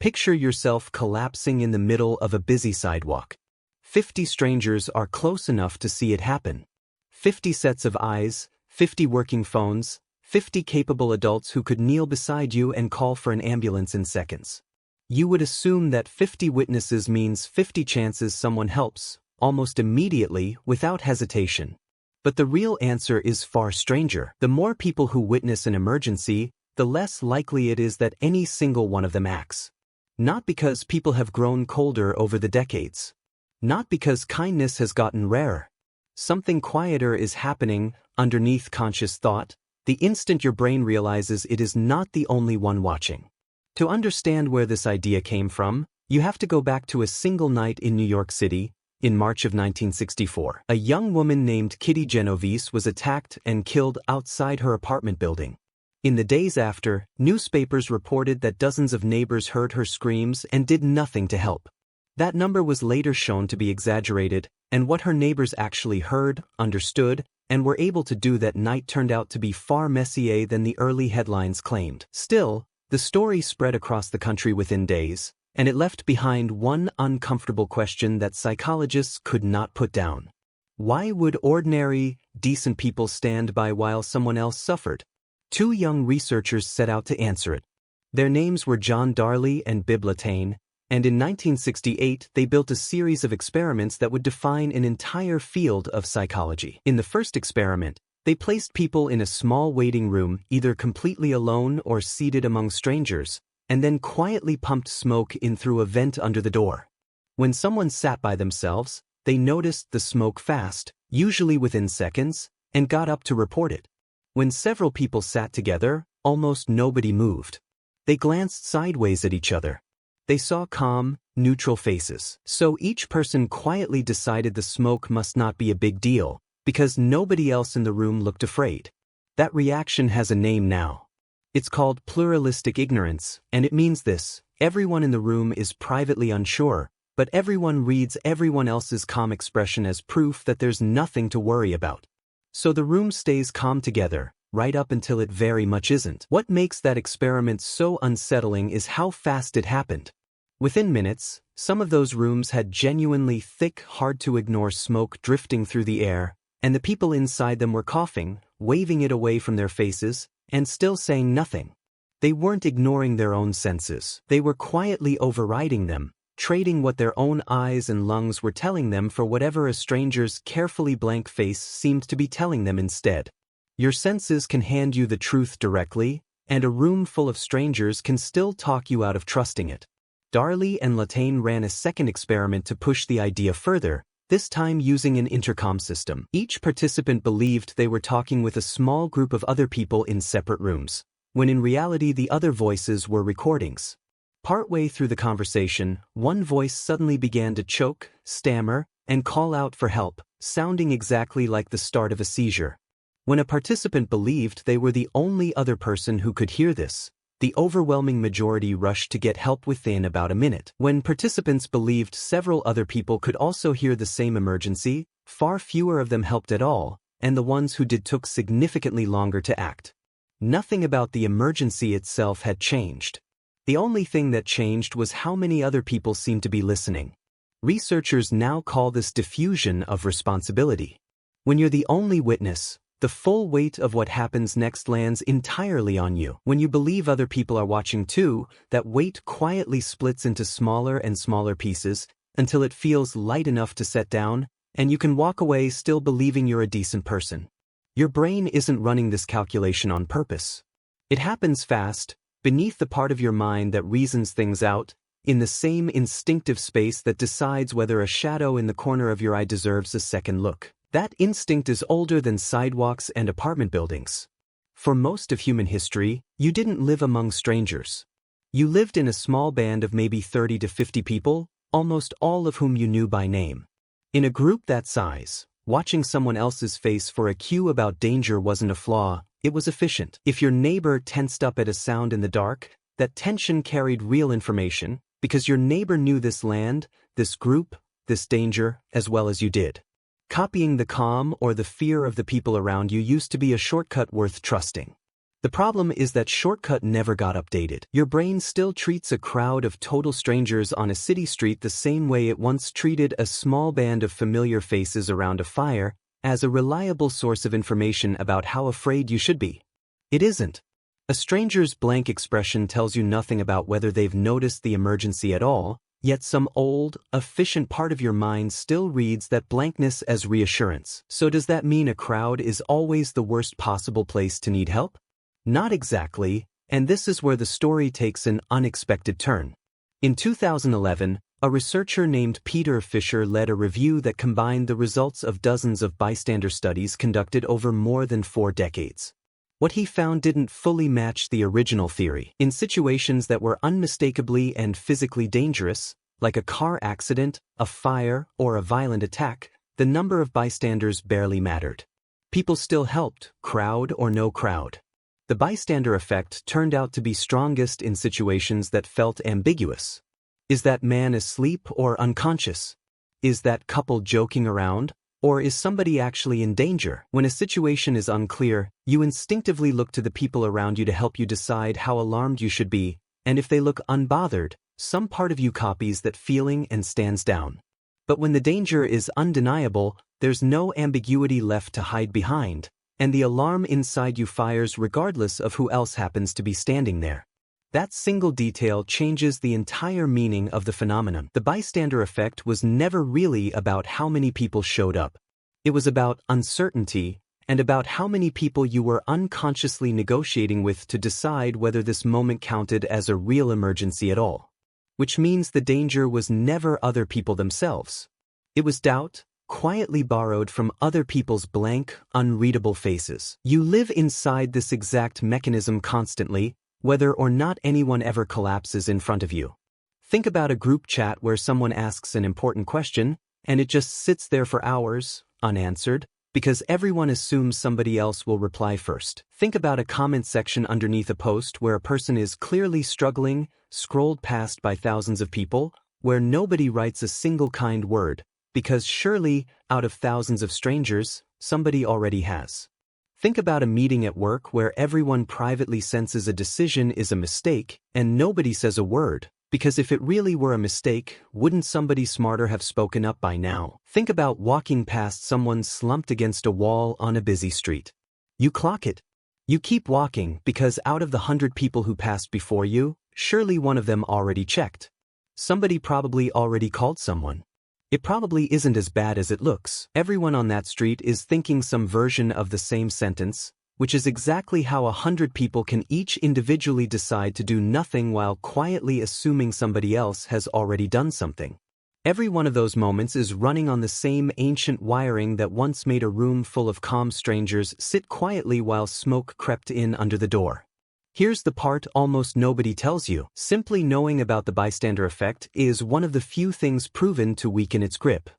Picture yourself collapsing in the middle of a busy sidewalk. 50 strangers are close enough to see it happen. 50 sets of eyes, 50 working phones, 50 capable adults who could kneel beside you and call for an ambulance in seconds. You would assume that 50 witnesses means 50 chances someone helps, almost immediately, without hesitation. But the real answer is far stranger. The more people who witness an emergency, the less likely it is that any single one of them acts. Not because people have grown colder over the decades. Not because kindness has gotten rarer. Something quieter is happening underneath conscious thought, the instant your brain realizes it is not the only one watching. To understand where this idea came from, you have to go back to a single night in New York City, in March of 1964. A young woman named Kitty Genovese was attacked and killed outside her apartment building. In the days after, newspapers reported that dozens of neighbors heard her screams and did nothing to help. That number was later shown to be exaggerated, and what her neighbors actually heard, understood, and were able to do that night turned out to be far messier than the early headlines claimed. Still, the story spread across the country within days, and it left behind one uncomfortable question that psychologists could not put down. Why would ordinary, decent people stand by while someone else suffered? Two young researchers set out to answer it. Their names were Darley and Bibb, and in 1968 they built a series of experiments that would define an entire field of psychology. In the first experiment, they placed people in a small waiting room, either completely alone or seated among strangers, and then quietly pumped smoke in through a vent under the door. When someone sat by themselves, they noticed the smoke fast, usually within seconds, and got up to report it. When several people sat together, almost nobody moved. They glanced sideways at each other. They saw calm, neutral faces. So each person quietly decided the smoke must not be a big deal, because nobody else in the room looked afraid. That reaction has a name now. It's called pluralistic ignorance, and it means this: everyone in the room is privately unsure, but everyone reads everyone else's calm expression as proof that there's nothing to worry about. So the room stays calm together, right up until it very much isn't. What makes that experiment so unsettling is how fast it happened. Within minutes, some of those rooms had genuinely thick, hard-to-ignore smoke drifting through the air, and the people inside them were coughing, waving it away from their faces, and still saying nothing. They weren't ignoring their own senses. They were quietly overriding them, trading what their own eyes and lungs were telling them for whatever a stranger's carefully blank face seemed to be telling them instead. Your senses can hand you the truth directly, and a room full of strangers can still talk you out of trusting it. Darley and Latané ran a second experiment to push the idea further, this time using an intercom system. Each participant believed they were talking with a small group of other people in separate rooms, when in reality the other voices were recordings. Partway through the conversation, one voice suddenly began to choke, stammer, and call out for help, sounding exactly like the start of a seizure. When a participant believed they were the only other person who could hear this, the overwhelming majority rushed to get help within about a minute. When participants believed several other people could also hear the same emergency, far fewer of them helped at all, and the ones who did took significantly longer to act. Nothing about the emergency itself had changed. The only thing that changed was how many other people seemed to be listening. Researchers now call this diffusion of responsibility. When you're the only witness, the full weight of what happens next lands entirely on you. When you believe other people are watching too, that weight quietly splits into smaller and smaller pieces until it feels light enough to set down, and you can walk away still believing you're a decent person. Your brain isn't running this calculation on purpose. It happens fast, beneath the part of your mind that reasons things out, in the same instinctive space that decides whether a shadow in the corner of your eye deserves a second look. That instinct is older than sidewalks and apartment buildings. For most of human history, you didn't live among strangers. You lived in a small band of maybe 30 to 50 people, almost all of whom you knew by name. In a group that size, watching someone else's face for a cue about danger wasn't a flaw, it was efficient. If your neighbor tensed up at a sound in the dark, that tension carried real information, because your neighbor knew this land, this group, this danger, as well as you did. Copying the calm or the fear of the people around you used to be a shortcut worth trusting. The problem is that shortcut never got updated. Your brain still treats a crowd of total strangers on a city street the same way it once treated a small band of familiar faces around a fire, as a reliable source of information about how afraid you should be. It isn't. A stranger's blank expression tells you nothing about whether they've noticed the emergency at all, yet some old, efficient part of your mind still reads that blankness as reassurance. So does that mean a crowd is always the worst possible place to need help? Not exactly, and this is where the story takes an unexpected turn. In 2011, a researcher named Peter Fisher led a review that combined the results of dozens of bystander studies conducted over more than 4 decades. What he found didn't fully match the original theory. In situations that were unmistakably and physically dangerous, like a car accident, a fire, or a violent attack, the number of bystanders barely mattered. People still helped, crowd or no crowd. The bystander effect turned out to be strongest in situations that felt ambiguous. Is that man asleep or unconscious? Is that couple joking around? Or is somebody actually in danger? When a situation is unclear, you instinctively look to the people around you to help you decide how alarmed you should be, and if they look unbothered, some part of you copies that feeling and stands down. But when the danger is undeniable, there's no ambiguity left to hide behind, and the alarm inside you fires regardless of who else happens to be standing there. That single detail changes the entire meaning of the phenomenon. The bystander effect was never really about how many people showed up. It was about uncertainty, and about how many people you were unconsciously negotiating with to decide whether this moment counted as a real emergency at all. Which means the danger was never other people themselves. It was doubt, quietly borrowed from other people's blank, unreadable faces. You live inside this exact mechanism constantly, whether or not anyone ever collapses in front of you. Think about a group chat where someone asks an important question, and it just sits there for hours, unanswered, because everyone assumes somebody else will reply first. Think about a comment section underneath a post where a person is clearly struggling, scrolled past by thousands of people, where nobody writes a single kind word, because surely, out of thousands of strangers, somebody already has. Think about a meeting at work where everyone privately senses a decision is a mistake, and nobody says a word, because if it really were a mistake, wouldn't somebody smarter have spoken up by now? Think about walking past someone slumped against a wall on a busy street. You clock it. You keep walking because out of the 100 people who passed before you, surely one of them already checked. Somebody probably already called someone. It probably isn't as bad as it looks. Everyone on that street is thinking some version of the same sentence, which is exactly how 100 people can each individually decide to do nothing while quietly assuming somebody else has already done something. Every one of those moments is running on the same ancient wiring that once made a room full of calm strangers sit quietly while smoke crept in under the door. Here's the part almost nobody tells you. Simply knowing about the bystander effect is one of the few things proven to weaken its grip.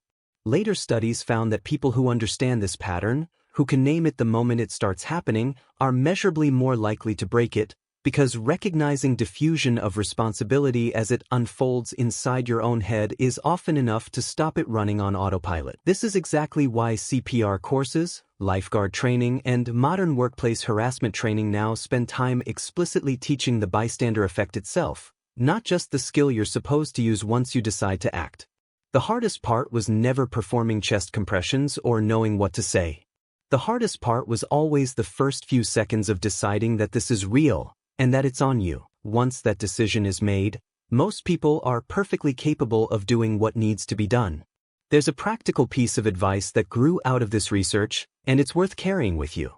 Later studies found that people who understand this pattern, who can name it the moment it starts happening, are measurably more likely to break it, because recognizing diffusion of responsibility as it unfolds inside your own head is often enough to stop it running on autopilot. This is exactly why CPR courses, lifeguard training, and modern workplace harassment training now spend time explicitly teaching the bystander effect itself, not just the skill you're supposed to use once you decide to act. The hardest part was never performing chest compressions or knowing what to say. The hardest part was always the first few seconds of deciding that this is real, and that it's on you. Once that decision is made, most people are perfectly capable of doing what needs to be done. There's a practical piece of advice that grew out of this research, and it's worth carrying with you.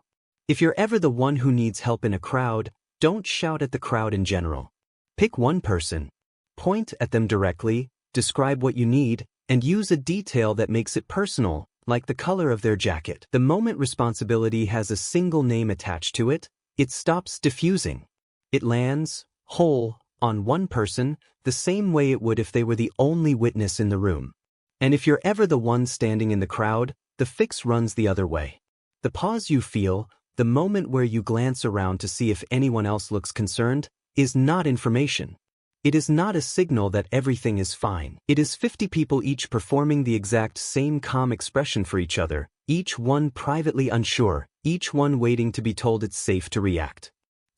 If you're ever the one who needs help in a crowd, don't shout at the crowd in general. Pick one person, point at them directly, describe what you need, and use a detail that makes it personal, like the color of their jacket. The moment responsibility has a single name attached to it, it stops diffusing. It lands, whole, on one person, the same way it would if they were the only witness in the room. And if you're ever the one standing in the crowd, the fix runs the other way. The pause you feel, the moment where you glance around to see if anyone else looks concerned, is not information. It is not a signal that everything is fine. It is 50 people each performing the exact same calm expression for each other, each one privately unsure, each one waiting to be told it's safe to react.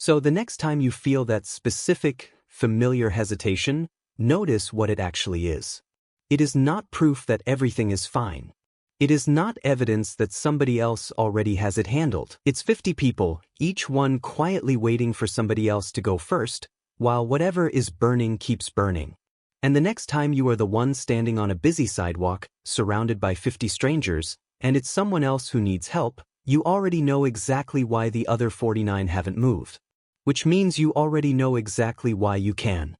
So the next time you feel that specific, familiar hesitation, notice what it actually is. It is not proof that everything is fine. It is not evidence that somebody else already has it handled. It's 50 people, each one quietly waiting for somebody else to go first, while whatever is burning keeps burning. And the next time you are the one standing on a busy sidewalk, surrounded by 50 strangers, and it's someone else who needs help, you already know exactly why the other 49 haven't moved. Which means you already know exactly why you can.